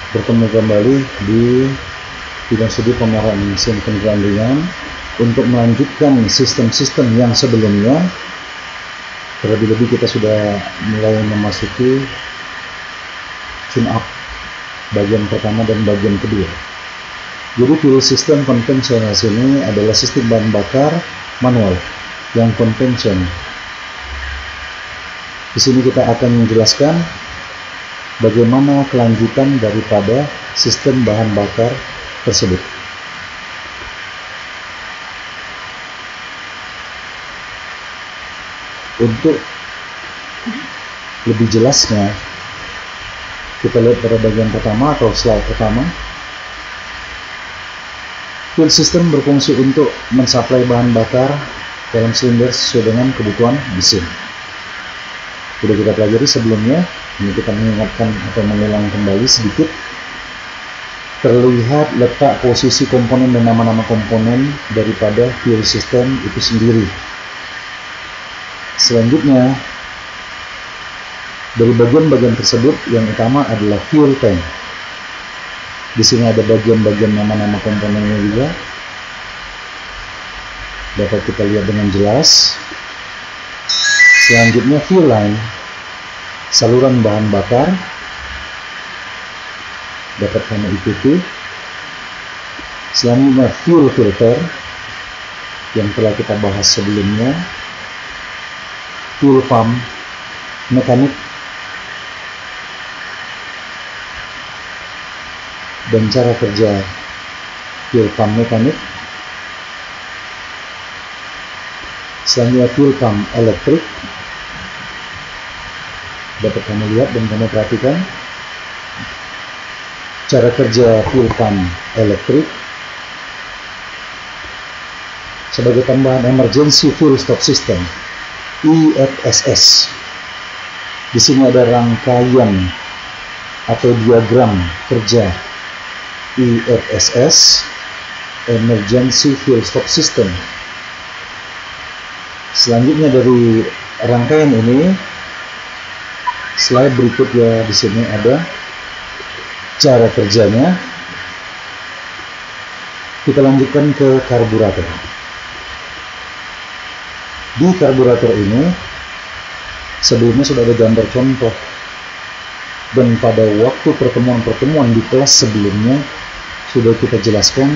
bertemu kembali di bidang studi pemeliharaan mesin kendaraan ringan untuk melanjutkan sistem-sistem yang sebelumnya. Terlebih-lebih kita sudah mulai memasuki tune up bagian pertama dan bagian kedua. Jadi fuel system konvensional ini adalah sistem bahan bakar manual yang konvensional. Di sini kita akan menjelaskan bagaimana kelanjutan daripada sistem bahan bakar tersebut. Untuk lebih jelasnya, kita lihat pada bagian pertama atau slide pertama. Fuel system berfungsi untuk mensuplai bahan bakar dalam silinder sesuai dengan kebutuhan mesin. Sudah kita pelajari sebelumnya, ini kita mengingatkan atau mengulang kembali sedikit. Terlihat letak posisi komponen dan nama-nama komponen daripada fuel system itu sendiri. Selanjutnya, dari bagian-bagian tersebut yang utama adalah fuel tank. Di sini ada bagian-bagian nama-nama komponennya juga. Dapat kita lihat dengan jelas. Selanjutnya fuel line, saluran bahan bakar, dapat kami ikuti. Selanjutnya fuel filter yang telah kita bahas sebelumnya. Fuel pump mekanik dan cara kerja fuel pump mekanik. Selanjutnya fuel pump elektrik, dapat kamu lihat dan kamu perhatikan cara kerja fuel pump elektrik. Sebagai tambahan, emergency fuel stop system EFSS. Di sini ada rangkaian atau diagram kerja EFSS, emergency fuel stop system. Selanjutnya dari rangkaian ini, slide berikutnya di sini ada cara kerjanya. Kita lanjutkan ke karburator. Di karburator ini sebelumnya sudah ada gambar contoh, dan pada waktu pertemuan-pertemuan di kelas sebelumnya sudah kita jelaskan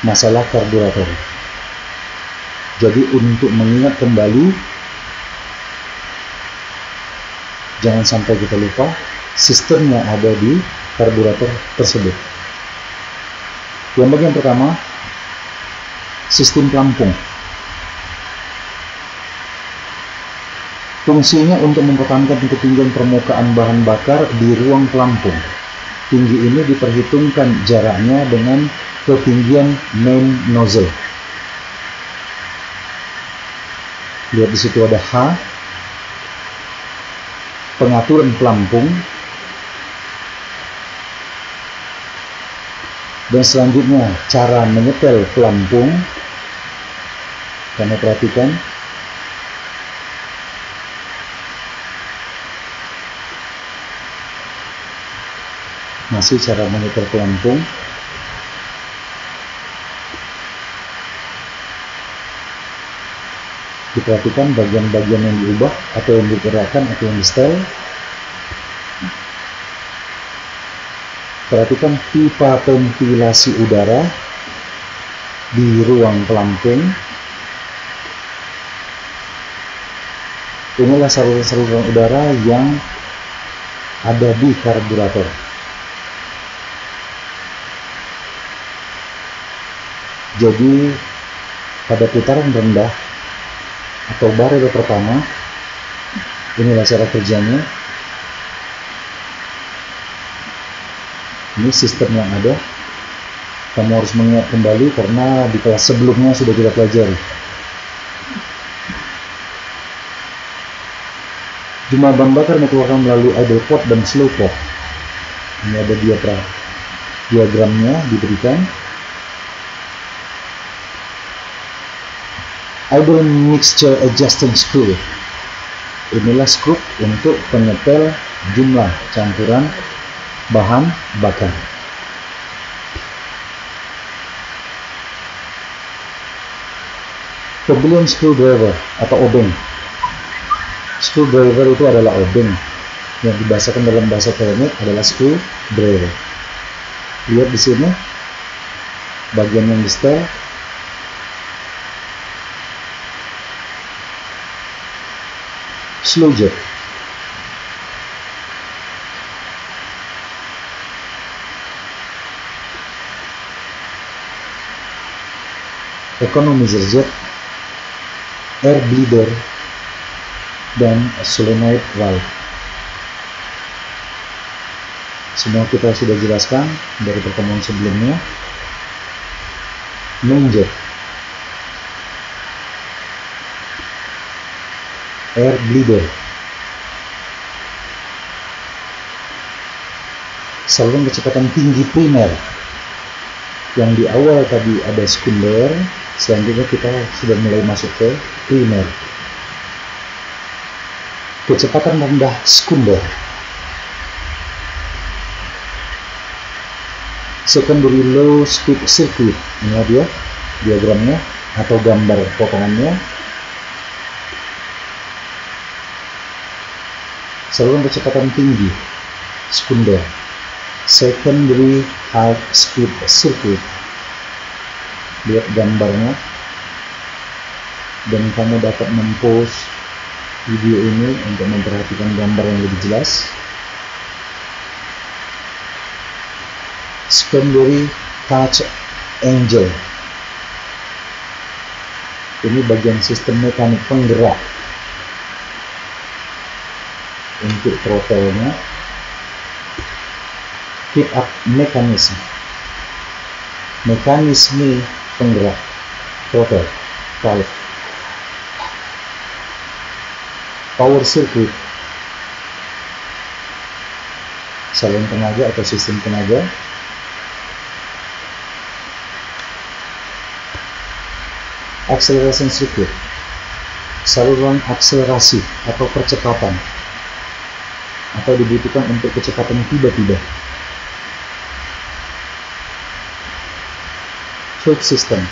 masalah karburator. Jadi untuk mengingat kembali, jangan sampai kita lupa sistem yang ada di karburator tersebut. Yang bagian pertama, sistem pelampung. Fungsinya untuk mempertahankan ketinggian permukaan bahan bakar di ruang pelampung. Tinggi ini diperhitungkan jaraknya dengan ketinggian main nozzle. Lihat di situ ada H, pengaturan pelampung, dan selanjutnya cara menyetel pelampung. Kamu perhatikan. Masih cara menyetel pelampung. Diperhatikan bagian-bagian yang diubah atau yang digerakkan atau yang di setel. Perhatikan pipa ventilasi udara di ruang pelampung. Inilah saluran udara yang ada di karburator. Jadi pada putaran rendah atau barel pertama, inilah cara kerjanya. Ini sistem yang ada. Kamu harus mengingat kembali karena di kelas sebelumnya sudah kita pelajari. Jumlah bahan bakar dikeluarkan melalui idle pot dan slow pot. Ini ada diagramnya diberikan. Idle mixture adjusting screw. Inilah skrup untuk penyetel jumlah campuran bahan bakar. Pembelian screwdriver atau obeng. Screwdriver itu adalah obeng, yang dibahasakan dalam bahasa teknik adalah screwdriver. Lihat di sini bagian yang di setel. Slow jet. Economizer jet, air bleeder, dan solenoid valve. Semua kita sudah jelaskan dari pertemuan sebelumnya. Main jet, air bleeder, saluran kecepatan tinggi primer. Yang di awal tadi ada sekunder, selanjutnya kita sudah mulai masuk ke primer. Kecepatan rendah sekunder. Secondary low speed circuit. Ini dia diagramnya atau gambar potongannya. Saluran kecepatan tinggi sekunder. Secondary high speed circuit. Lihat gambarnya, dan kamu dapat mempost video ini untuk memperhatikan gambar yang lebih jelas. Secondary touch angel. Ini bagian sistem mekanik penggerak untuk throttle-nya. Keep up mechanism. Mekanisme penggerak throttle valve. Power circuit, saluran tenaga atau sistem tenaga. Acceleration circuit, saluran akselerasi atau percepatan, atau dibutuhkan untuk kecepatan tiba-tiba. Choke system,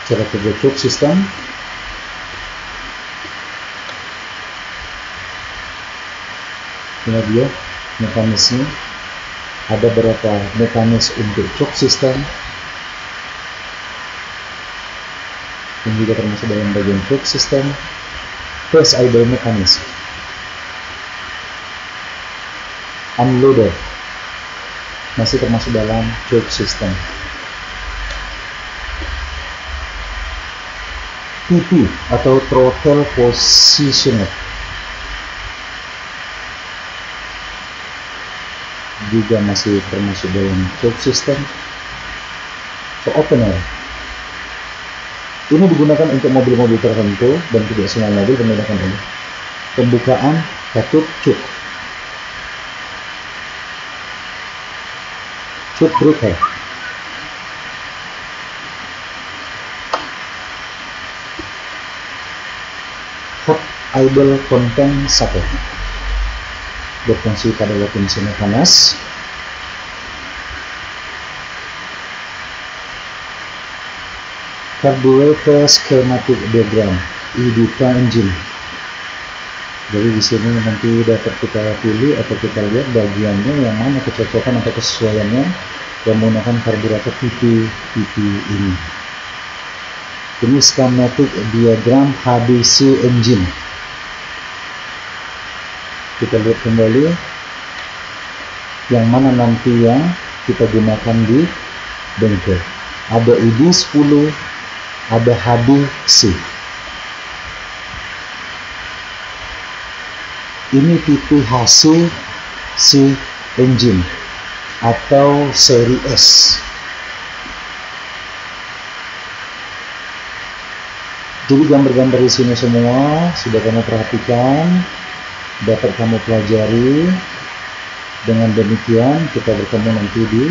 cara kerja choke system. Ini dia mekanisme. Ada beberapa mekanisme untuk choke system. Ini juga termasuk dalam bagian choke system. First idle mechanism. Unloader masih termasuk dalam choke system. TP atau throttle positioner juga masih termasuk dalam choke system. Opener ini digunakan untuk mobil-mobil tertentu dan tidak semua mobil menggunakan ini. Pembukaan katup choke. Choke breaker. Hot idle condensator berfungsi pada waktu mesinnya panas. Carburetor schematic diagram, IDK engine. Jadi di sini nanti dapat kita pilih atau kita lihat bagiannya yang mana kecocokan atau kesesuaiannya yang menggunakan karburator PP ini. Ini schematic diagram HDC engine. Kita lihat kembali yang mana nanti yang kita gunakan di bengkel. Ada ID10, ada HDC. Ini tipe HC engine atau seri S. Jadi gambar-gambar di sini semua sudah kamu perhatikan, dapat kamu pelajari. Dengan demikian kita bertemu nanti di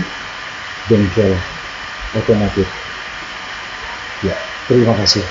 bengkel otomotif. Ya, terima kasih.